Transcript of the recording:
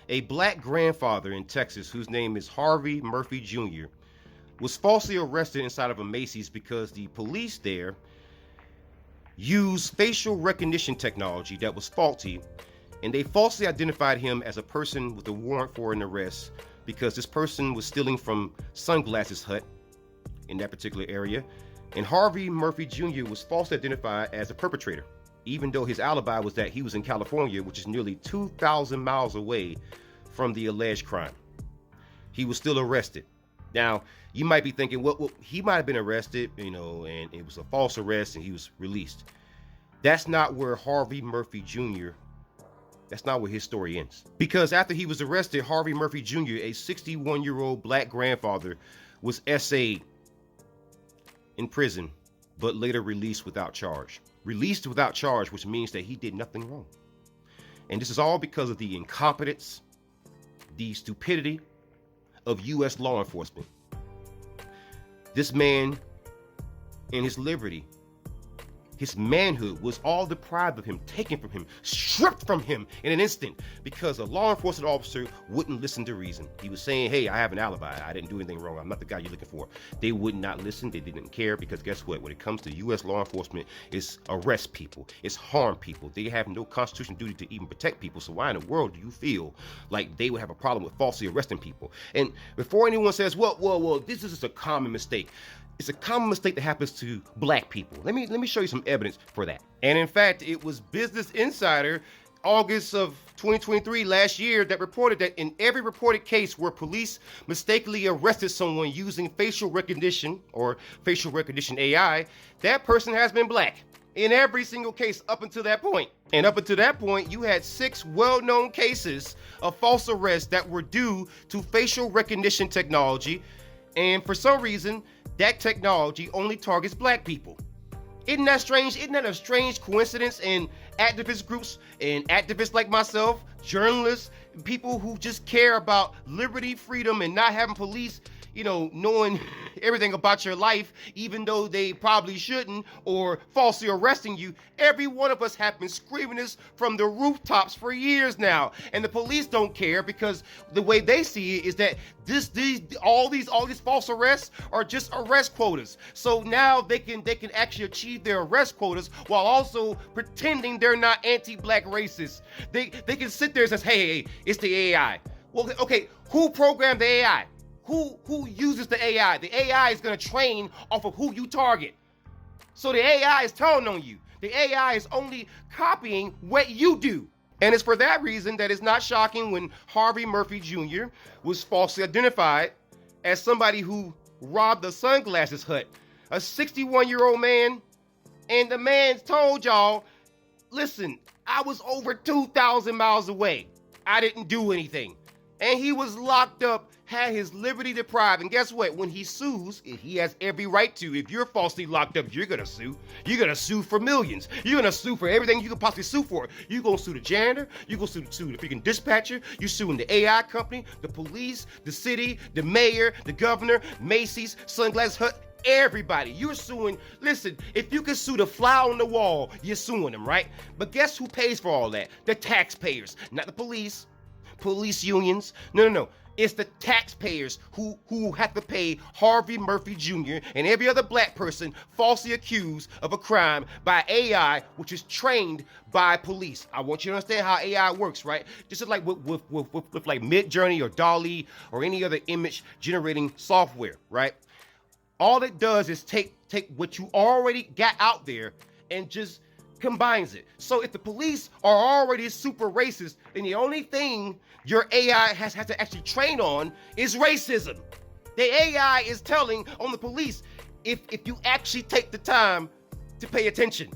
A black grandfather in Texas, whose name is Harvey Murphy Jr., was falsely arrested inside of a Macy's because the police there used facial recognition technology that was faulty, and they falsely identified him as a person with a warrant for an arrest because this person was stealing from Sunglasses Hut in that particular area, and Harvey Murphy Jr. was falsely identified as a perpetrator, even though his alibi was that he was in California, which is nearly 2,000 miles away from the alleged crime. He was still arrested. Now, you might be thinking, well, he might have been arrested, and it was a false arrest and he was released. That's not where Harvey Murphy Jr., that's not where his story ends. Because after he was arrested, Harvey Murphy Jr., a 61-year-old black grandfather, was SA'd in prison, but later released without charge. Released without charge, which means that he did nothing wrong. And this is all because of the incompetence, the stupidity of U.S. law enforcement. This man and his liberty, his manhood was all deprived of him, taken from him, stripped from him in an instant because a law enforcement officer wouldn't listen to reason. He was saying, hey, I have an alibi. I didn't do anything wrong. I'm not the guy you're looking for. They would not listen. They didn't care because guess what? When it comes to U.S. law enforcement, it's arrest people. It's harm people. They have no constitutional duty to even protect people. So why in the world do you feel like they would have a problem with falsely arresting people? And before anyone says, well, this is just a common mistake. It's a common mistake that happens to black people. Let me show you some evidence for that. And in fact, it was Business Insider, August of 2023, last year, that reported that in every reported case where police mistakenly arrested someone using facial recognition or facial recognition AI, that person has been black. In every single case up until that point. And up until that point, you had 6 well-known cases of false arrests that were due to facial recognition technology. And for some reason, that technology only targets black people. Isn't that strange? Isn't that a strange coincidence? And activist groups and activists like myself, journalists, people who just care about liberty, freedom, and not having police, knowing everything about your life, even though they probably shouldn't, or falsely arresting you. Every one of us have been screaming this from the rooftops for years now. And the police don't care because the way they see it is that all these false arrests are just arrest quotas. So now they can actually achieve their arrest quotas while also pretending they're not anti-black racists. They can sit there and say, hey, it's the AI. Well, okay, who programmed the AI? Who uses the AI? The AI is going to train off of who you target. So the AI is telling on you. The AI is only copying what you do. And it's for that reason that it's not shocking when Harvey Murphy Jr. was falsely identified as somebody who robbed the Sunglasses Hut, a 61-year-old man. And the man told y'all, listen, I was over 2,000 miles away. I didn't do anything. And he was locked up, had his liberty deprived. And guess what? When he sues, he has every right to. If you're falsely locked up, you're going to sue. You're going to sue for millions. You're going to sue for everything you could possibly sue for. You're going to sue the janitor. You're going to sue the freaking dispatcher. You're suing the AI company, the police, the city, the mayor, the governor, Macy's, Sunglasses Hut, everybody. You're suing. Listen, if you can sue the fly on the wall, you're suing them, right? But guess who pays for all that? The taxpayers, not the police. Police unions. No. It's the taxpayers who have to pay Harvey Murphy Jr. and every other black person falsely accused of a crime by AI, which is trained by police. I want you to understand how AI works, right? Just like with like Midjourney or DALL-E or any other image generating software, right? All it does is take what you already got out there and just combines it. So if the police are already super racist, then the only thing your AI has to actually train on is racism. The AI is telling on the police if you actually take the time to pay attention.